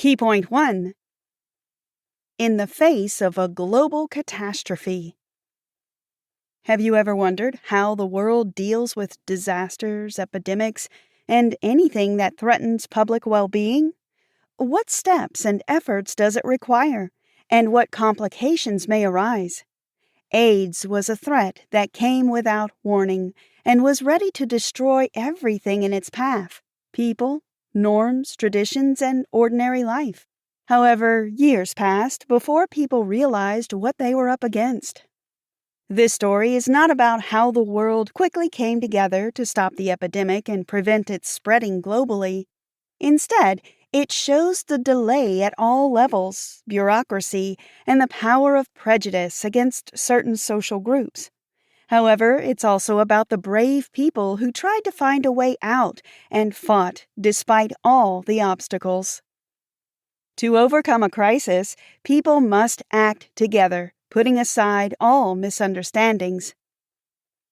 Key point 1. In the face of a global catastrophe. Have you ever wondered how the world deals with disasters, epidemics, and anything that threatens public well-being? What steps and efforts does it require, and what complications may arise? AIDS was a threat that came without warning and was ready to destroy everything in its path: people, norms, traditions, and ordinary life. However, years passed before people realized what they were up against. This story is not about how the world quickly came together to stop the epidemic and prevent its spreading globally. Instead, it shows the delay at all levels, bureaucracy, and the power of prejudice against certain social groups. However, it's also about the brave people who tried to find a way out and fought despite all the obstacles. To overcome a crisis, people must act together, putting aside all misunderstandings.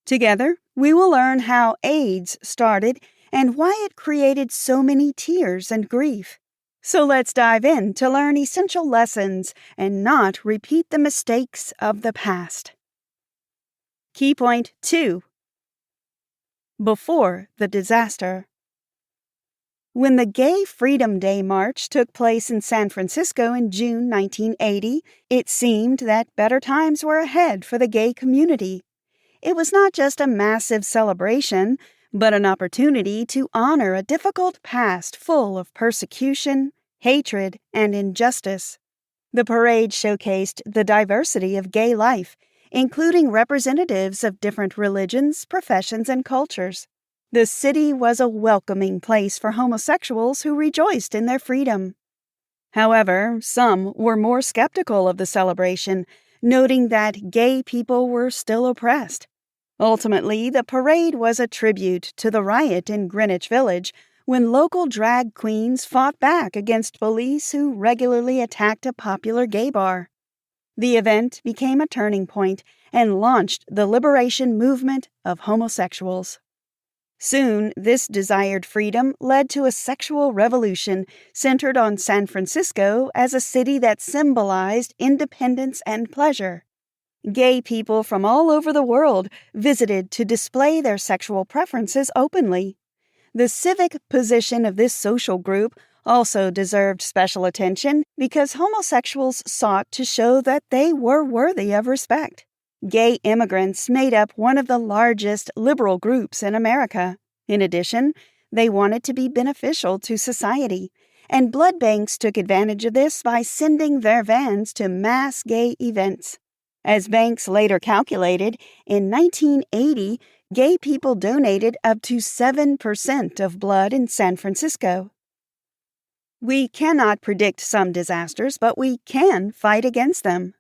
Together, we will learn how AIDS started and why it created so many tears and grief. So let's dive in to learn essential lessons and not repeat the mistakes of the past. Key point 2. Before the disaster. When the Gay Freedom Day March took place in San Francisco in June 1980, it seemed that better times were ahead for the gay community. It was not just a massive celebration, but an opportunity to honor a difficult past full of persecution, hatred, and injustice. The parade showcased the diversity of gay life, including representatives of different religions, professions, and cultures. The city was a welcoming place for homosexuals who rejoiced in their freedom. However, some were more skeptical of the celebration, noting that gay people were still oppressed. Ultimately, the parade was a tribute to the riot in Greenwich Village when local drag queens fought back against police who regularly attacked a popular gay bar. The event became a turning point and launched the liberation movement of homosexuals. Soon, this desired freedom led to a sexual revolution centered on San Francisco as a city that symbolized independence and pleasure. Gay people from all over the world visited to display their sexual preferences openly. The civic position of this social group also deserved special attention because homosexuals sought to show that they were worthy of respect. Gay immigrants made up one of the largest liberal groups in America. In addition, they wanted to be beneficial to society, and blood banks took advantage of this by sending their vans to mass gay events. As banks later calculated, in 1980, gay people donated up to 7% of blood in San Francisco. We cannot predict some disasters, but we can fight against them.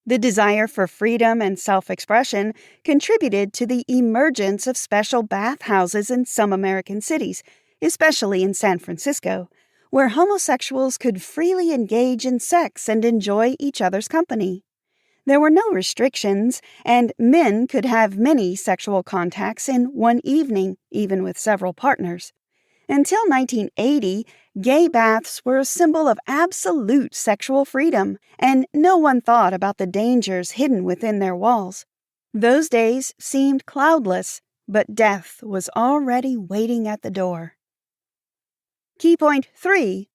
The desire for freedom and self-expression contributed to the emergence of special bathhouses in some American cities, especially in San Francisco, where homosexuals could freely engage in sex and enjoy each other's company. There were no restrictions, and men could have many sexual contacts in one evening, even with several partners. Until 1980, gay baths were a symbol of absolute sexual freedom, and no one thought about the dangers hidden within their walls. Those days seemed cloudless, but death was already waiting at the door. Key point 3.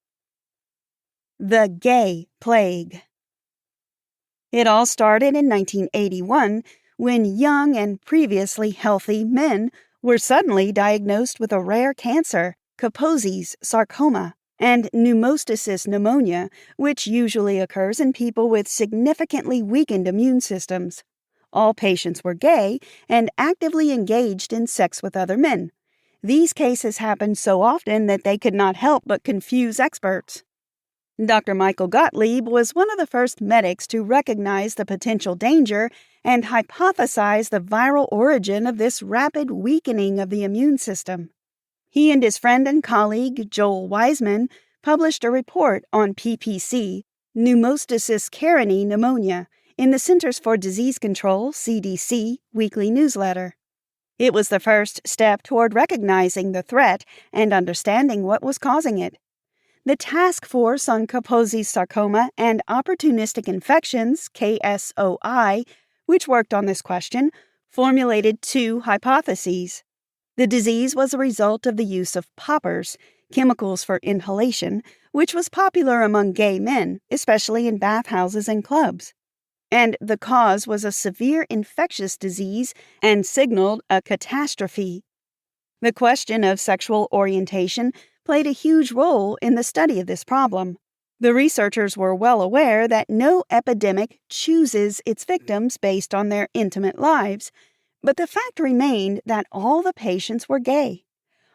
The Gay Plague. It all started in 1981 when young and previously healthy men were suddenly diagnosed with a rare cancer, Kaposi's sarcoma, and pneumocystis pneumonia, which usually occurs in people with significantly weakened immune systems. All patients were gay and actively engaged in sex with other men. These cases happened so often that they could not help but confuse experts. Dr. Michael Gottlieb was one of the first medics to recognize the potential danger and hypothesize the viral origin of this rapid weakening of the immune system. He and his friend and colleague, Joel Wiseman, published a report on PPC, pneumocystis carinii pneumonia, in the Centers for Disease Control, CDC, weekly newsletter. It was the first step toward recognizing the threat and understanding what was causing it. The Task Force on Kaposi's Sarcoma and Opportunistic Infections, KSOI, which worked on this question, formulated two hypotheses. The disease was a result of the use of poppers, chemicals for inhalation, which was popular among gay men, especially in bathhouses and clubs. And the cause was a severe infectious disease and signaled a catastrophe. The question of sexual orientation played a huge role in the study of this problem. The researchers were well aware that no epidemic chooses its victims based on their intimate lives, but the fact remained that all the patients were gay.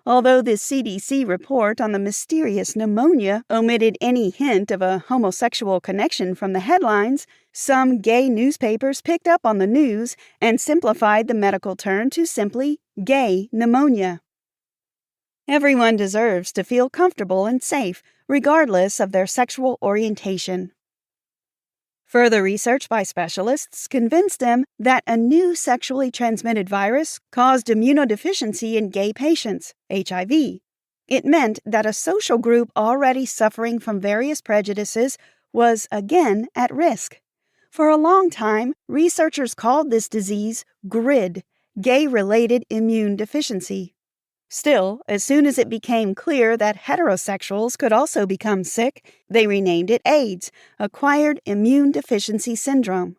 Although the CDC report on the mysterious pneumonia omitted any hint of a homosexual connection from the headlines, some gay newspapers picked up on the news and simplified the medical term to simply gay pneumonia. Everyone deserves to feel comfortable and safe, regardless of their sexual orientation. Further research by specialists convinced them that a new sexually transmitted virus caused immunodeficiency in gay patients, HIV. It meant that a social group already suffering from various prejudices was again at risk. For a long time, researchers called this disease GRID, gay-related immune deficiency. Still, as soon as it became clear that heterosexuals could also become sick, they renamed it AIDS, Acquired Immune Deficiency Syndrome.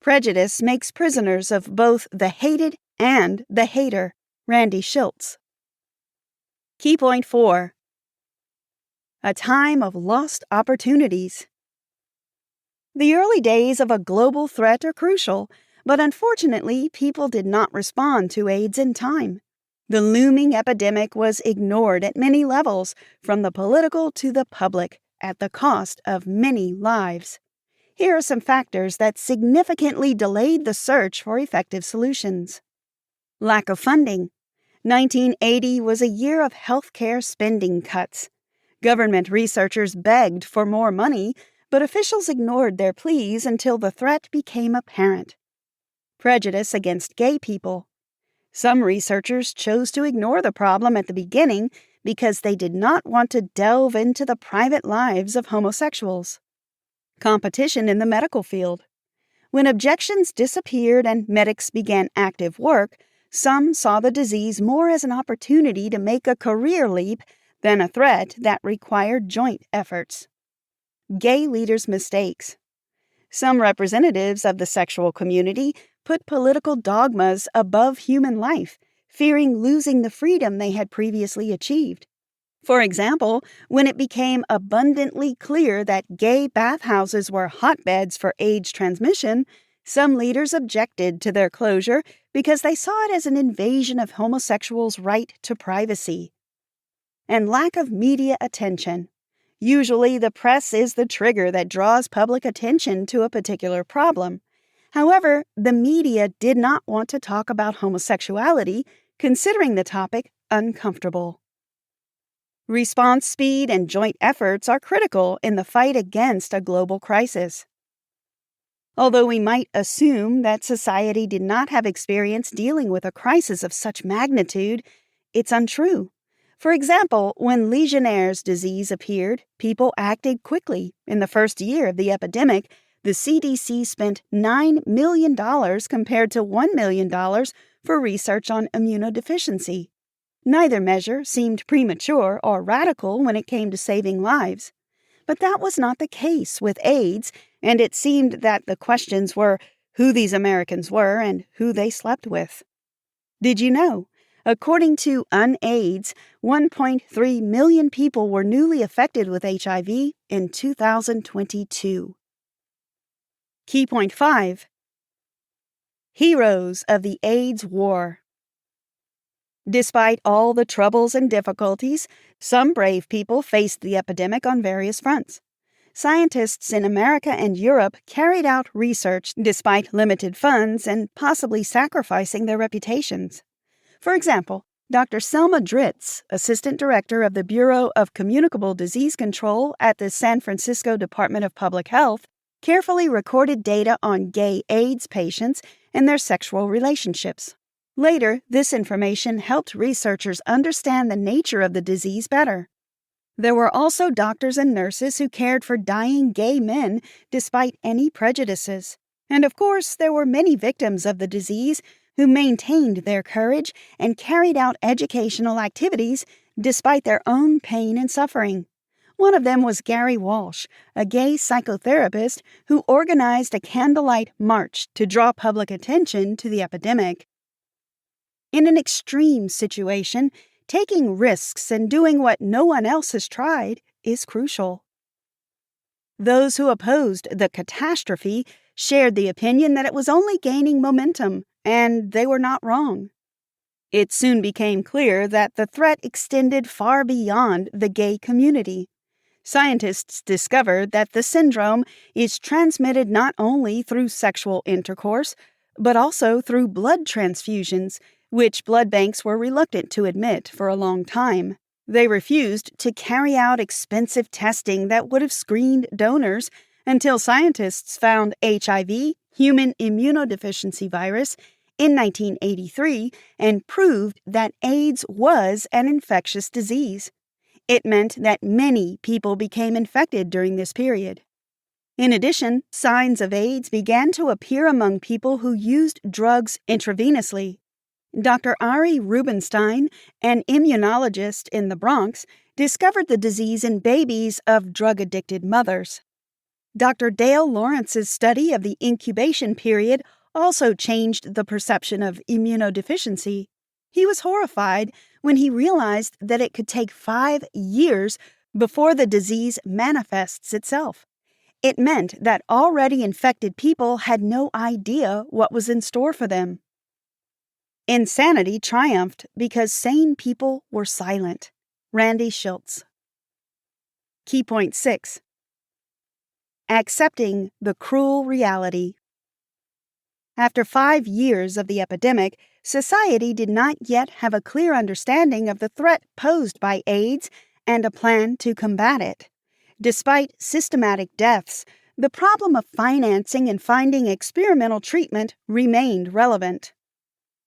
Prejudice makes prisoners of both the hated and the hater. Randy Schultz. Key point 4. A time of lost opportunities. The early days of a global threat are crucial, but unfortunately, people did not respond to AIDS in time. The looming epidemic was ignored at many levels, from the political to the public, at the cost of many lives. Here are some factors that significantly delayed the search for effective solutions. Lack of funding. 1980 was a year of healthcare spending cuts. Government researchers begged for more money, but officials ignored their pleas until the threat became apparent. Prejudice against gay people. Some researchers chose to ignore the problem at the beginning because they did not want to delve into the private lives of homosexuals. Competition in the medical field. When objections disappeared and medics began active work, some saw the disease more as an opportunity to make a career leap than a threat that required joint efforts. Gay leaders' mistakes. Some representatives of the sexual community put political dogmas above human life, fearing losing the freedom they had previously achieved. For example, when it became abundantly clear that gay bathhouses were hotbeds for AIDS transmission, some leaders objected to their closure because they saw it as an invasion of homosexuals' right to privacy. And lack of media attention. Usually, the press is the trigger that draws public attention to a particular problem. However, the media did not want to talk about homosexuality, considering the topic uncomfortable. Response speed and joint efforts are critical in the fight against a global crisis. Although we might assume that society did not have experience dealing with a crisis of such magnitude, it's untrue. For example, when Legionnaire's disease appeared, people acted quickly. In the first year of the epidemic, the CDC spent $9 million compared to $1 million for research on immunodeficiency. Neither measure seemed premature or radical when it came to saving lives. But that was not the case with AIDS, and it seemed that the questions were who these Americans were and who they slept with. Did you know? According to UNAIDS, 1.3 million people were newly affected with HIV in 2022. Key point 5. Heroes of the AIDS War. Despite all the troubles and difficulties, some brave people faced the epidemic on various fronts. Scientists in America and Europe carried out research despite limited funds and possibly sacrificing their reputations. For example, Dr. Selma Dritz, Assistant Director of the Bureau of Communicable Disease Control at the San Francisco Department of Public Health, carefully recorded data on gay AIDS patients and their sexual relationships. Later, this information helped researchers understand the nature of the disease better. There were also doctors and nurses who cared for dying gay men despite any prejudices. And of course, there were many victims of the disease who maintained their courage and carried out educational activities despite their own pain and suffering. One of them was Gary Walsh, a gay psychotherapist who organized a candlelight march to draw public attention to the epidemic. In an extreme situation, taking risks and doing what no one else has tried is crucial. Those who opposed the catastrophe shared the opinion that it was only gaining momentum, and they were not wrong. It soon became clear that the threat extended far beyond the gay community. Scientists discovered that the syndrome is transmitted not only through sexual intercourse, but also through blood transfusions, which blood banks were reluctant to admit for a long time. They refused to carry out expensive testing that would have screened donors until scientists found HIV, human immunodeficiency virus, in 1983 and proved that AIDS was an infectious disease. It meant that many people became infected during this period. In addition, signs of AIDS began to appear among people who used drugs intravenously. Dr. Ari Rubenstein, an immunologist in the Bronx, discovered the disease in babies of drug-addicted mothers. Dr. Dale Lawrence's study of the incubation period also changed the perception of immunodeficiency. He was horrified when he realized that it could take 5 years before the disease manifests itself. It meant that already infected people had no idea what was in store for them. Insanity triumphed because sane people were silent. Randy Schultz. Key point 6. Accepting the cruel reality. After 5 years of the epidemic, society did not yet have a clear understanding of the threat posed by AIDS and a plan to combat it. Despite systematic deaths, the problem of financing and finding experimental treatment remained relevant.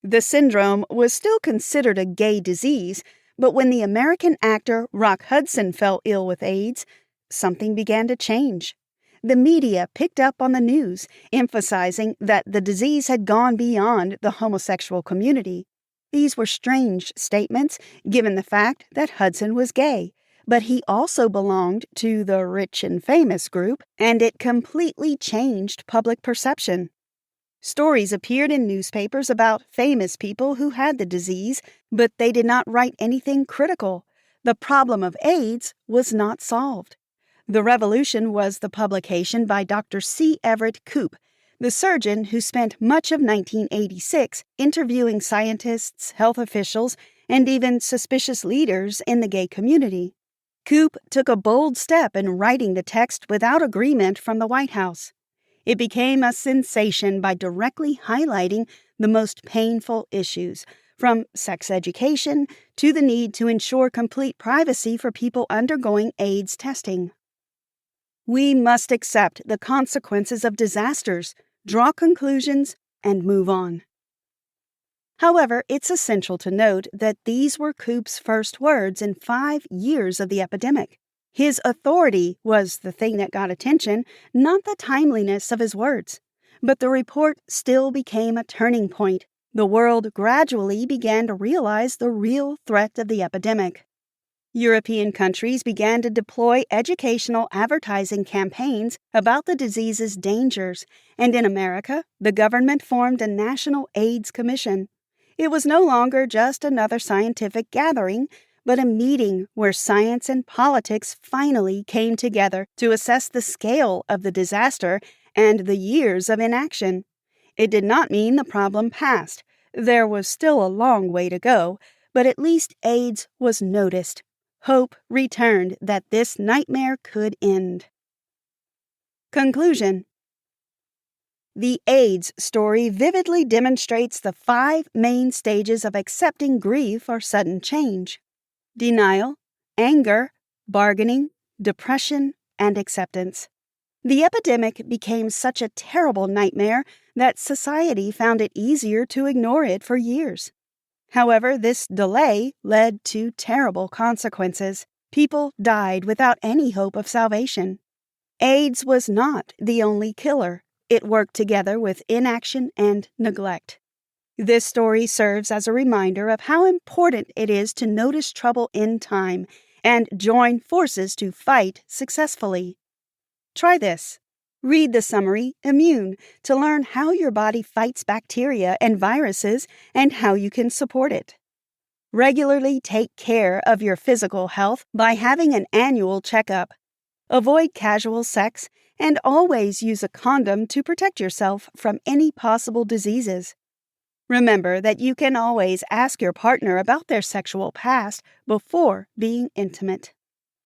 The syndrome was still considered a gay disease, but when the American actor Rock Hudson fell ill with AIDS, something began to change. The media picked up on the news, emphasizing that the disease had gone beyond the homosexual community. These were strange statements, given the fact that Hudson was gay, but he also belonged to the rich and famous group, and it completely changed public perception. Stories appeared in newspapers about famous people who had the disease, but they did not write anything critical. The problem of AIDS was not solved. The revolution was the publication by Dr. C. Everett Koop, the surgeon who spent much of 1986 interviewing scientists, health officials, and even suspicious leaders in the gay community. Koop took a bold step in writing the text without agreement from the White House. It became a sensation by directly highlighting the most painful issues, from sex education to the need to ensure complete privacy for people undergoing AIDS testing. We must accept the consequences of disasters, draw conclusions, and move on. However, it's essential to note that these were Koop's first words in 5 years of the epidemic. His authority was the thing that got attention, not the timeliness of his words. But the report still became a turning point. The world gradually began to realize the real threat of the epidemic. European countries began to deploy educational advertising campaigns about the disease's dangers, and in America, the government formed a National AIDS Commission. It was no longer just another scientific gathering, but a meeting where science and politics finally came together to assess the scale of the disaster and the years of inaction. It did not mean the problem passed. There was still a long way to go, but at least AIDS was noticed. Hope returned that this nightmare could end. Conclusion. The AIDS story vividly demonstrates the 5 main stages of accepting grief or sudden change: denial, anger, bargaining, depression, and acceptance. The epidemic became such a terrible nightmare that society found it easier to ignore it for years. However, this delay led to terrible consequences. People died without any hope of salvation. AIDS was not the only killer. It worked together with inaction and neglect. This story serves as a reminder of how important it is to notice trouble in time and join forces to fight successfully. Try this. Read the summary, Immune, to learn how your body fights bacteria and viruses and how you can support it. Regularly take care of your physical health by having an annual checkup. Avoid casual sex and always use a condom to protect yourself from any possible diseases. Remember that you can always ask your partner about their sexual past before being intimate.